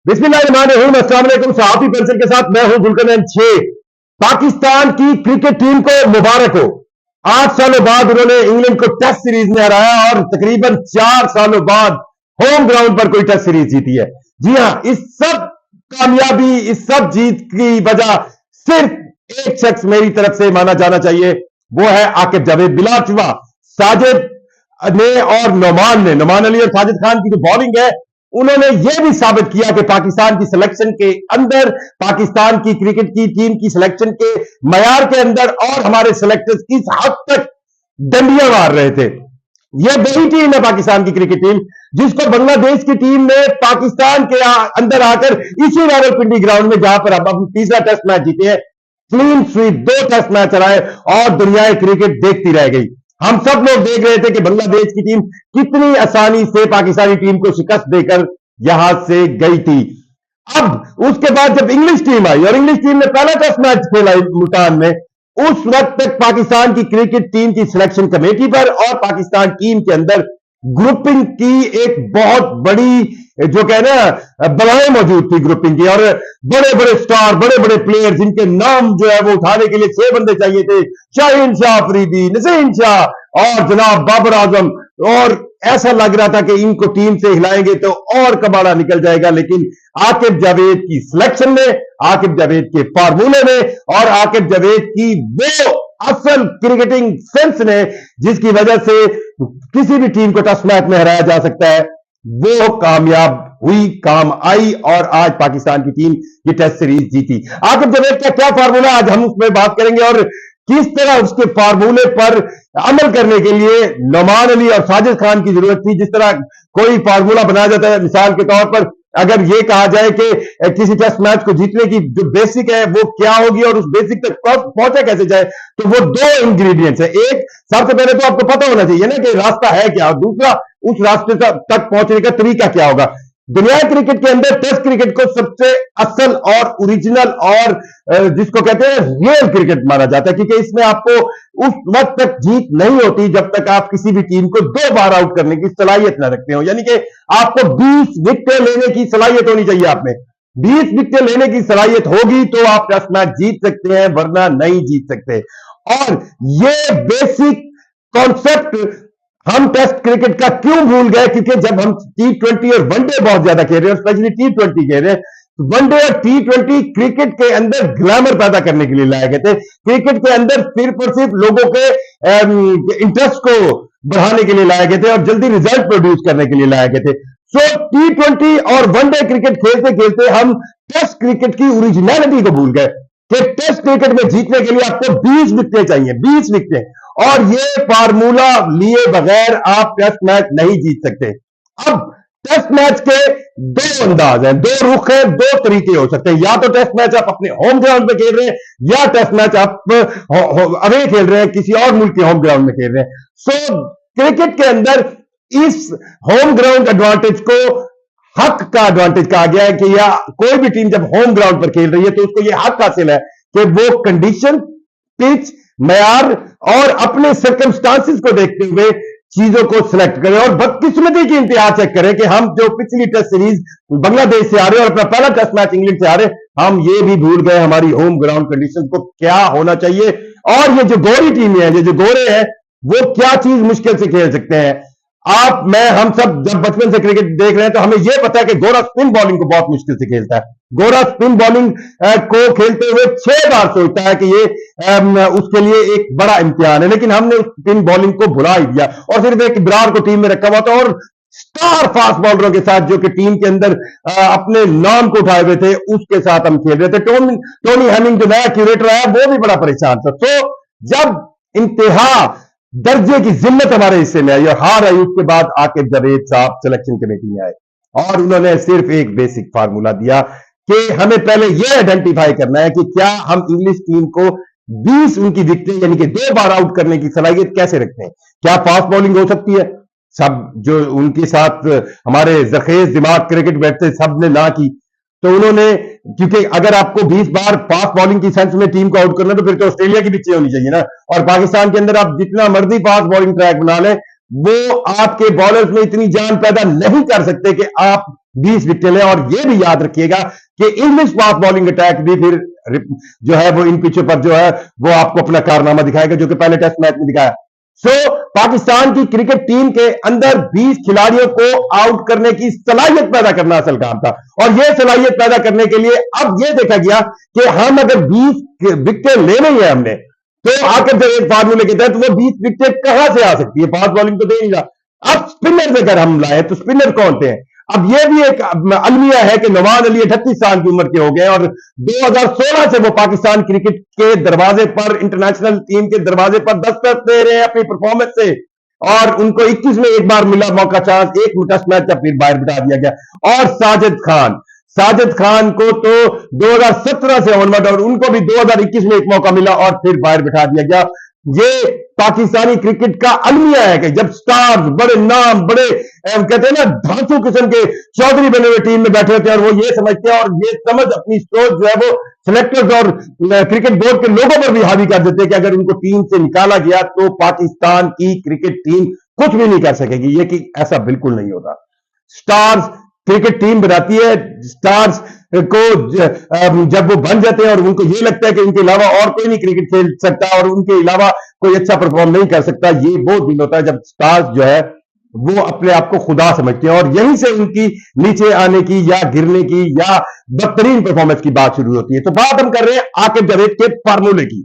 बिस्मिल्लाहिर्रहमानिर्रहीम, अस्सलाम वालेकुम। सहाफी पेंसिल के साथ मैं हूं जुल्करनैन शेख। पाकिस्तान की क्रिकेट टीम को मुबारक हो। 8 सालों बाद उन्होंने इंग्लैंड को टेस्ट सीरीज में हराया और तकरीबन 4 सालों बाद होम ग्राउंड पर कोई टेस्ट सीरीज जीती है। जी हां, इस सब कामयाबी, इस सब जीत की वजह सिर्फ एक शख्स मेरी तरफ से माना जाना चाहिए, वो है आकिब जावेद। बिलाशुबा साजिद ने और नोमान अली और साजिद खान की जो बॉलिंग है, उन्होंने यह भी साबित किया कि पाकिस्तान की सिलेक्शन के अंदर, पाकिस्तान की क्रिकेट की टीम की सिलेक्शन के मयार के अंदर और हमारे सिलेक्टर्स किस हद तक डंडियां मार रहे थे। यह वही टीम है पाकिस्तान की क्रिकेट टीम जिसको बांग्लादेश की टीम ने पाकिस्तान के अंदर आकर इसी रावलपिंडी ग्राउंड में, जहां पर हम तीसरा टेस्ट मैच जीते हैं, क्लीन स्वीप 2 टेस्ट मैच हराए और दुनिया क्रिकेट देखती रह गई। हम सब लोग देख रहे थे कि बांग्लादेश की टीम कितनी आसानी से पाकिस्तानी टीम को शिकस्त देकर यहां से गई थी। अब उसके बाद जब इंग्लिश टीम आई और इंग्लिश टीम ने पहला टेस्ट मैच खेला मुल्तान में, उस वक्त तक पाकिस्तान की क्रिकेट टीम की सिलेक्शन कमेटी पर और पाकिस्तान टीम के अंदर ग्रुपिंग की एक बहुत बड़ी, जो कहना बलाएं मौजूद थी ग्रुपिंग की, और बड़े बड़े स्टार, बड़े बड़े प्लेयर जिनके नाम जो है वो उठाने के लिए 6 बंदे चाहिए थे। शाहीन शाह अफरीदी, नसीम शाह और जनाब बाबर आजम, और ऐसा लग रहा था कि इनको टीम से हिलाएंगे तो और कबाड़ा निकल जाएगा। लेकिन आकिब जावेद की सिलेक्शन में, आकिब जावेद के फार्मूले में और आकिब जावेद की वो असल क्रिकेटिंग सेंस ने, जिसकी वजह से किसी भी टीम को टेस्ट मैच में हराया जा सकता है, वो कामयाब हुई, काम आई और आज पाकिस्तान की टीम ये टेस्ट सीरीज जीती। आकिब जावेद का क्या फार्मूला, आज हम उसमें बात करेंगे और किस तरह उसके फार्मूले पर अमल करने के लिए नोमान अली और साजिद खान की जरूरत थी। जिस तरह कोई फार्मूला बनाया जाता है, मिसाल के तौर पर अगर यह कहा जाए कि किसी टेस्ट मैच को जीतने की जो बेसिक है वो क्या होगी और उस बेसिक तक पहुंचा कैसे जाए, तो वो 2 इंग्रेडिएंट्स है। एक, सबसे पहले तो आपको पता होना चाहिए ना कि रास्ता है क्या, और दूसरा उस रास्ते तक पहुंचने का तरीका क्या होगा। दुनिया क्रिकेट के अंदर टेस्ट क्रिकेट को सबसे असल और ओरिजिनल और जिसको कहते हैं रियल क्रिकेट माना जाता है, क्योंकि इसमें आपको उस वक्त तक जीत नहीं होती जब तक आप किसी भी टीम को 2 बार आउट करने की सलाहियत ना रखते हो। यानी कि आपको 20 विकेटें लेने की सलाहियत होनी चाहिए। आप में 20 विकेटें लेने की सलाहियत होगी तो आप टेस्ट मैच जीत सकते हैं, वरना नहीं जीत सकते। और ये बेसिक कॉन्सेप्ट हम टेस्ट क्रिकेट का क्यों भूल गए, क्योंकि जब हम T20 और वनडे बहुत ज्यादा खेल रहे हैं, स्पेशली T20 खेल रहे हैं, वनडे और T20 क्रिकेट के अंदर ग्लैमर पैदा करने के लिए लाए गए थे। क्रिकेट के अंदर सिर्फ और सिर्फ लोगों के इंटरेस्ट को बढ़ाने के लिए लाए गए थे और जल्दी रिजल्ट प्रोड्यूस करने के लिए लाए गए थे। सो T20 और वनडे क्रिकेट खेलते खेलते हम टेस्ट क्रिकेट की ओरिजिनलिटी को भूल गए कि टेस्ट क्रिकेट में जीतने के लिए आपको 20 विकेटें चाहिए, 20 विकेटें, और ये फार्मूला लिए बगैर आप टेस्ट मैच नहीं जीत सकते। अब टेस्ट मैच के 2 अंदाज हैं, 2 रुख हैं, 2 तरीके हो सकते हैं। या तो टेस्ट मैच आप अपने होम ग्राउंड पे खेल रहे हैं, या टेस्ट मैच आप अवे खेल रहे हैं, किसी और मुल्क के होम ग्राउंड में खेल रहे हैं। सो क्रिकेट के अंदर इस होम ग्राउंड एडवांटेज को हक का एडवांटेज कहा गया है कि या कोई भी टीम जब होम ग्राउंड पर खेल रही है तो उसको यह हक हासिल है कि वो कंडीशन, पिच, मयार और अपने सर्कमस्टांसिस को देखते हुए चीजों को सिलेक्ट करें और बदकिस्मती की इंतहा चेक करें कि हम जो पिछली टेस्ट सीरीज बांग्लादेश से आ रहे हैं और अपना पहला टेस्ट मैच इंग्लैंड से आ रहे हैं, हम ये भी भूल गए हमारी होम ग्राउंड कंडीशन को क्या होना चाहिए और ये जो गोरी टीमें हैं, जो गोरे हैं, वो क्या चीज मुश्किल से खेल सकते हैं। हम सब जब बचपन से क्रिकेट देख रहे हैं तो हमें यह पता है कि गोरा स्पिन बॉलिंग को बहुत मुश्किल से खेलता है। गोरा स्पिन बॉलिंग को खेलते हुए 6 बार सोचता है कि ये उसके लिए एक बड़ा इम्तिहान है, लेकिन हमने उस स्पिन बॉलिंग को भुला ही दिया और सिर्फ एक इब्रार को टीम में रखा हुआ था और स्टार फास्ट बॉलरों के साथ, जो कि टीम के अंदर अपने नाम को उठाए हुए थे, उसके साथ हम खेल रहे थे। टोनी हेमिंग जो नया क्यूरेटर आया वो भी बड़ा परेशान था। तो जब इंतहा दर्जे की जिम्मत हमारे हिस्से में आई और हार आई, उसके बाद आकिब जावेद साहब सिलेक्शन कमेटी में आए और उन्होंने सिर्फ एक बेसिक फार्मूला दिया कि हमें पहले यह आइडेंटिफाई करना है कि क्या हम इंग्लिश टीम को 20 उनकी विकेटें यानी कि 2 बार आउट करने की सलाहियत कैसे रखते हैं। क्या फास्ट बॉलिंग हो सकती है? सब जो उनके साथ हमारे जखेज दिमाग क्रिकेट बैठते सब ने ना की, तो उन्होंने, क्योंकि अगर आपको 20 बार फास्ट बॉलिंग की सेंस में टीम को आउट करना तो फिर तो ऑस्ट्रेलिया की पिचें होनी चाहिए ना, और पाकिस्तान के अंदर आप जितना मर्जी फास्ट बॉलिंग ट्रैक बना लें, वो आपके बॉलर्स में इतनी जान पैदा नहीं कर सकते कि आप 20 विकेट ले। और यह भी याद रखिएगा कि इंग्लिश फास्ट बॉलिंग अटैक भी फिर जो है वो इन पिचों पर जो है वो आपको अपना कारनामा दिखाएगा, जो कि पहले टेस्ट मैच में दिखाया। पाकिस्तान की क्रिकेट टीम के अंदर 20 खिलाड़ियों को आउट करने की सलाहियत पैदा करना असल काम था, और यह सलाहियत पैदा करने के लिए अब यह देखा गया कि हम अगर 20 विकेट लेने ही है हमने, तो आकर जब एक फार्मूले के तहत वो 20 विकेट कहां से आ सकती है? फास्ट बॉलिंग तो दे नहीं रहा। अब स्पिनर अगर हम लाए तो स्पिनर कौन थे? अब यह भी एक अलमिया है कि नवाज अली 38 साल की उम्र के हो गए और 2016 से वो पाकिस्तान क्रिकेट के दरवाजे पर, इंटरनेशनल टीम के दरवाजे पर दस्तक दे रहे हैं अपनी परफॉर्मेंस से। और उनको 21 में एक बार मिला मौका, चांस, एक टेस्ट मैच का फिर बाहर बिठा दिया गया। और साजिद खान को तो 2017 से ऑनवर्ड, और उनको भी 2021 में एक मौका मिला और फिर बाहर बिठा दिया गया। ये पाकिस्तानी क्रिकेट का अलमिया है कि जब स्टार्स, बड़े नाम, बड़े कहते हैं ना धांसू किस्म के चौधरी बने हुए टीम में बैठे होते हैं, और वो ये समझते हैं और ये समझ अपनी सोच जो है वो सिलेक्टर्स और क्रिकेट बोर्ड के लोगों पर भी हावी कर देते हैं कि अगर उनको टीम से निकाला गया तो पाकिस्तान की क्रिकेट टीम कुछ भी नहीं कर सकेगी। ये कि ऐसा बिल्कुल नहीं होता। स्टार्स क्रिकेट टीम बनाती है, स्टार्स को जब वो बन जाते हैं और उनको ये लगता है कि उनके अलावा और कोई नहीं क्रिकेट खेल सकता और उनके अलावा कोई अच्छा परफॉर्म नहीं कर सकता, ये वो दिन होता है जब स्टार्स जो है वो अपने आप को खुदा समझते हैं, और यहीं से उनकी नीचे आने की या गिरने की या बदतरीन परफॉर्मेंस की बात शुरू होती है। तो बात हम कर रहे हैं आकिब जावेद के फार्मूले की।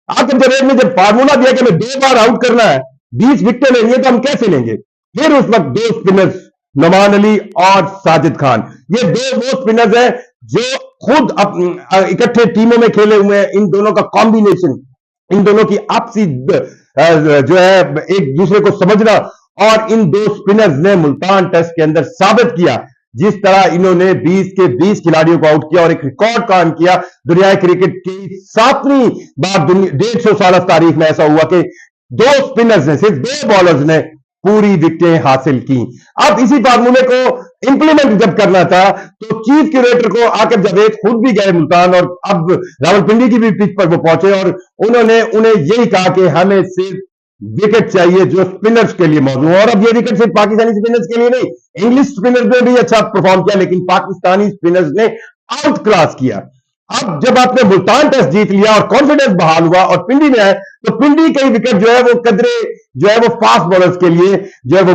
आकिब जावेद ने जब फार्मूला दिया कि हमें 2 बार आउट करना है, 20 विकेट लेंगे, तो हम कैसे लेंगे? फिर उस वक्त 2 स्पिनर्स, नमान अली और साजिद खान, ये 2 वो स्पिनर्स हैं जो खुद इकट्ठे टीमों में खेले हुए हैं। इन दोनों का कॉम्बिनेशन, इन दोनों की आपसी जो है एक दूसरे को समझना, और इन 2 स्पिनर्स ने मुल्तान टेस्ट के अंदर साबित किया जिस तरह इन्होंने 20 के 20 खिलाड़ियों को आउट किया और एक रिकॉर्ड कायम किया। दुनिया क्रिकेट की 7वीं बार 150 साल तारीख में ऐसा हुआ कि 2 स्पिनर्स ने, सिर्फ 2 बॉलर्स ने पूरी विकेटें हासिल की। अब इसी फार्मूले को इंप्लीमेंट जब करना था तो चीफ क्यूरेटर को आकिब जावेद खुद भी गए मुल्तान, और अब रावलपिंडी की भी पिच पर वो पहुंचे और उन्होंने उन्हें यही कहा कि हमें सिर्फ विकेट चाहिए जो स्पिनर्स के लिए मौजूद है। और अब ये विकेट सिर्फ पाकिस्तानी स्पिनर्स के लिए नहीं, इंग्लिश स्पिनर्स ने भी अच्छा परफॉर्म किया, लेकिन पाकिस्तानी स्पिनर्स ने आउट क्लास किया। अब जब आपने मुल्तान टेस्ट जीत लिया और कॉन्फिडेंस बहाल हुआ और पिंडी में आए, तो पिंडी कई विकेट जो है वो कदरे जो है वो फास्ट बॉलर्स के लिए जो है वो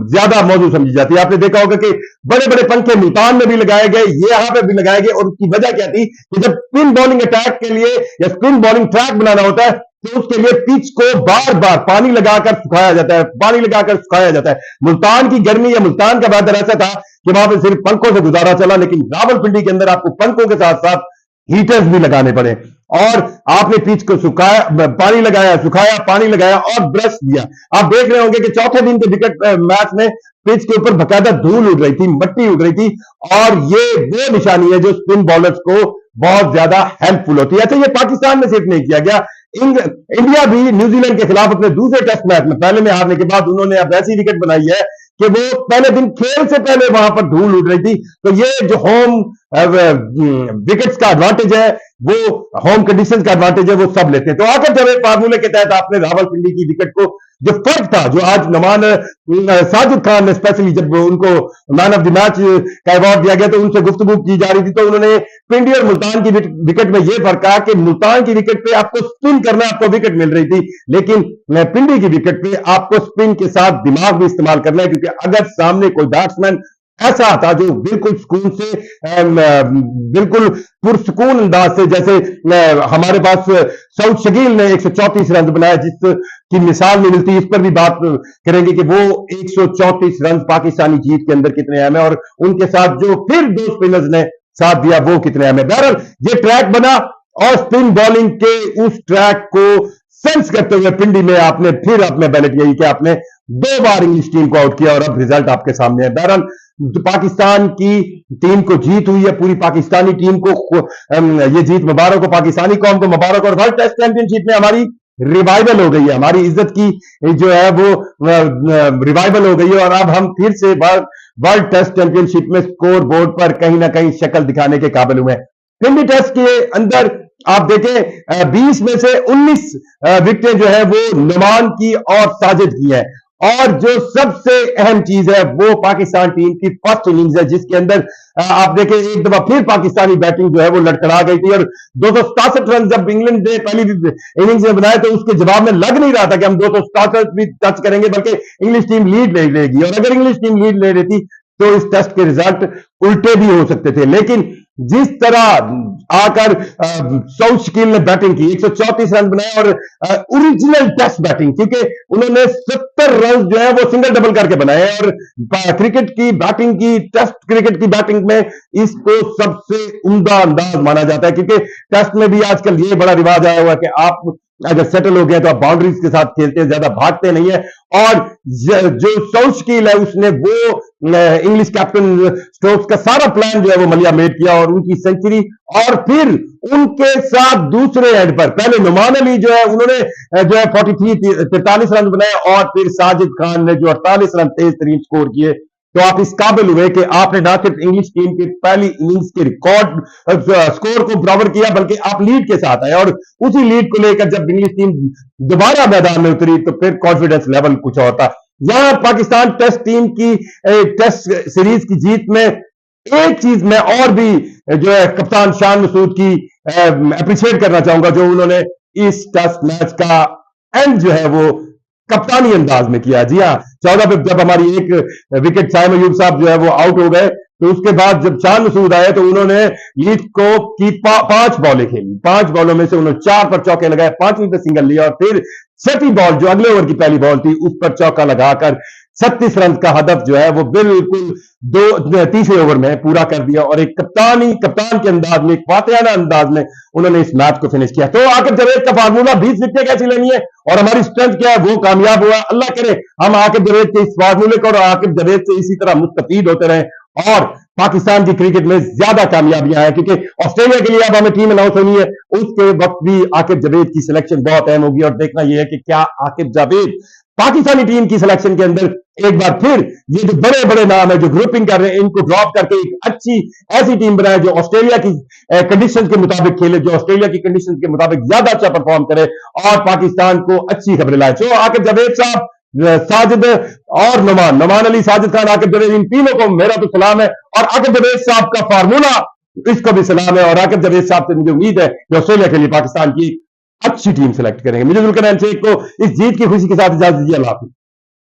ज्यादा मौजूद समझी जाती है। आपने देखा होगा कि बड़े बड़े पंखे मुल्तान में भी लगाए गए, ये यहां पे भी लगाए गए, और उसकी वजह क्या थी कि जब स्पिन बॉलिंग अटैक के लिए या स्पिन बॉलिंग ट्रैक बनाना होता है तो उसके लिए पिच को बार बार पानी लगाकर सुखाया जाता है। मुल्तान की गर्मी या मुल्तान का वेदर ऐसा था कि वहां पर सिर्फ पंखों से गुजारा चला, लेकिन रावलपिंडी के अंदर आपको पंखों के साथ साथ हीटर्स भी लगाने पड़े, और आपने पिच को सुखाया, पानी लगाया, सुखाया, पानी लगाया और ब्रश दिया। आप देख रहे होंगे कि चौथे दिन के विकेट मैच में पिच के ऊपर बकायदा धूल उड़ रही थी, मट्टी उड़ रही थी, और ये वो निशानी है जो स्पिन बॉलर्स को बहुत ज्यादा हेल्पफुल होती है। अच्छा, ये पाकिस्तान में सिर्फ नहीं किया गया, इंडिया भी न्यूजीलैंड के खिलाफ अपने दूसरे टेस्ट मैच में पहले में हारने के बाद उन्होंने अब ऐसी विकेट बनाई है कि वो पहले दिन खेल से पहले वहां पर धूल उड़ रही थी। तो ये जो होम विकेट्स का एडवांटेज है, वो होम कंडीशंस का एडवांटेज है, वो सब लेते हैं। तो आकर जब फार्मूले के तहत आपने रावलपिंडी की विकेट को, जो फर्क था, जो आज साजिद खान ने स्पेशली जब उनको मैन ऑफ द मैच का अवार्ड दिया गया तो उनसे गुफ्तगू की जा रही थी, तो उन्होंने पिंडी और मुल्तान की विकेट में यह फर्क कहा कि मुल्तान की विकेट पे आपको स्पिन करना, आपको विकेट मिल रही थी, लेकिन पिंडी की विकेट पे आपको स्पिन के साथ दिमाग भी इस्तेमाल करना है, क्योंकि अगर सामने कोई बैट्समैन ऐसा था जो बिल्कुल सुकून से, बिल्कुल पुरसुकून अंदाज से, जैसे हमारे पास सऊद शकील ने 134 रन बनाया, जिसकी मिसाल नहीं मिलती, इस पर भी बात करेंगे कि वो 134 रन पाकिस्तानी जीत के अंदर कितने अहम है, और उनके साथ जो फिर 2 स्पिनर्स ने साथ दिया वो कितने अहम है। बहरहाल ये ट्रैक बना, और स्पिन बॉलिंग के उस ट्रैक को सेंस करते हुए पिंडी में आपने फिर अपने बैलेट यही कि आपने 2 बार इंग्लिश टीम को आउट किया, और अब रिजल्ट आपके सामने है। बहरहाल पाकिस्तान की टीम को जीत हुई है, पूरी पाकिस्तानी टीम को ये जीत मुबारक हो, पाकिस्तानी कौम को मुबारक। और वर्ल्ड टेस्ट चैंपियनशिप में हमारी रिवाइवल हो गई है, हमारी इज्जत की जो है वो रिवाइवल हो गई है, और अब हम फिर से वर्ल्ड टेस्ट चैंपियनशिप में स्कोर बोर्ड पर कहीं ना कहीं शक्ल दिखाने के काबिल हुए हैं। पिंडी टेस्ट के अंदर आप देखें 20 में से 19 विकेटें जो है वो नुमान की और साजिद की है, और जो सबसे अहम चीज है वो पाकिस्तान टीम की फर्स्ट इनिंग्स है, जिसके अंदर आप देखें एक दफा फिर पाकिस्तानी बैटिंग जो है वो लड़खड़ा गई थी, और 267 रन जब इंग्लैंड ने पहली इनिंग्स में बनाए तो उसके जवाब में लग नहीं रहा था कि हम 267 भी टच करेंगे, बल्कि इंग्लिश टीम लीड ले लेगी। और अगर इंग्लिश टीम लीड ले रही थी तो इस टेस्ट के रिजल्ट उल्टे भी हो सकते थे। लेकिन जिस तरह आकर साउथ शकील ने बैटिंग की, 134 रन बनाए, और ओरिजिनल टेस्ट बैटिंग, क्योंकि उन्होंने 70 रन जो है वो सिंगल डबल करके बनाए, और क्रिकेट की बैटिंग की, टेस्ट क्रिकेट की बैटिंग में इसको सबसे उम्दा अंदाज माना जाता है। क्योंकि टेस्ट में भी आजकल ये बड़ा रिवाज आया हुआ है कि आप अगर सेटल हो गया तो आप बाउंड्रीज के साथ खेलते हैं, ज्यादा भागते नहीं है। और जो साउथ शकील है उसने वो इंग्लिश कैप्टन स्टोक्स का सारा प्लान जो है वो मलिया मेड किया, और उनकी सेंचुरी, और फिर उनके साथ दूसरे एंड पर पहले नुमान अली जो है उन्होंने जो है 43 रन बनाए, और फिर साजिद खान ने जो 48 रन तेज तरीन स्कोर किए। तो आप इस काबिल हुए कि आपने ना सिर्फ इंग्लिश टीम की पहली इनिंग्स के रिकॉर्ड स्कोर को बराबर किया, बल्कि आप लीड के साथ आए, और उसी लीड को लेकर जब इंग्लिश टीम दोबारा मैदान में उतरी तो फिर कॉन्फिडेंस लेवल कुछ और था। यहां पाकिस्तान टेस्ट टीम की टेस्ट सीरीज की जीत में एक चीज मैं और भी जो है कप्तान शान मसूद की अप्रिशिएट करना चाहूंगा, जो उन्होंने इस टेस्ट मैच का एंड जो है वो कप्तानी अंदाज में किया। जी हाँ, 14 पे जब हमारी एक विकेट साइम अयूब साहब जो है वो आउट हो गए, तो उसके बाद जब शान मसूद आए तो उन्होंने लीड को की 5 बॉलें खेली, 5 बॉलों में से उन्होंने 4 पर चौके लगाए, 5वीं पे सिंगल लिया, और फिर छठी बॉल जो अगले ओवर की पहली बॉल थी उस पर चौका लगाकर 36 रन का हदफ जो है वो बिल्कुल तीसरे ओवर में पूरा कर दिया, और एक कप्तान के अंदाज में, एक फातिहाना अंदाज में उन्होंने इस मैच को फिनिश किया। तो आकिब जावेद का फार्मूला 20 विकेटें कैसी लेनी है और हमारी स्ट्रेंथ क्या है, वो कामयाब हुआ। अल्लाह करे हम आकिब जावेद के इस फार्मूले को और आकिब जावेद से इसी तरह मुस्तफीद होते रहे, और पाकिस्तान की क्रिकेट में ज्यादा कामयाबियां हैं। क्योंकि ऑस्ट्रेलिया के लिए अब हमें टीम अनाउंस होनी है, उसके वक्त भी आकिब जावेद की सिलेक्शन बहुत अहम होगी, और देखना यह है कि क्या आकिब जावेद पाकिस्तानी टीम की सिलेक्शन के अंदर एक बार फिर ये जो बड़े बड़े नाम है जो ग्रुपिंग कर रहे हैं इनको ड्रॉप करके एक अच्छी ऐसी टीम बनाए जो ऑस्ट्रेलिया की कंडीशंस के मुताबिक खेले, जो ऑस्ट्रेलिया की कंडीशंस के मुताबिक ज्यादा अच्छा परफॉर्म करे, और पाकिस्तान को अच्छी खबरें लाए। तो आकिब जावेद साहब, साजिद और नुमान अली, साजिद खान, आकिब जावेद, इन तीनों को मेरा तो सलाम है, और आकिब जावेद साहब का फार्मूला इसको भी सलाम है। और आकिब जावेद साहब से मुझे उम्मीद है कि ऑस्ट्रेलिया के लिए पाकिस्तान की अच्छी टीम सेलेक्ट करेंगे। मुझे जुल्करनैन शेख को इस जीत की खुशी के साथ इजाजत दीजिए। अल्लाह हाफिज।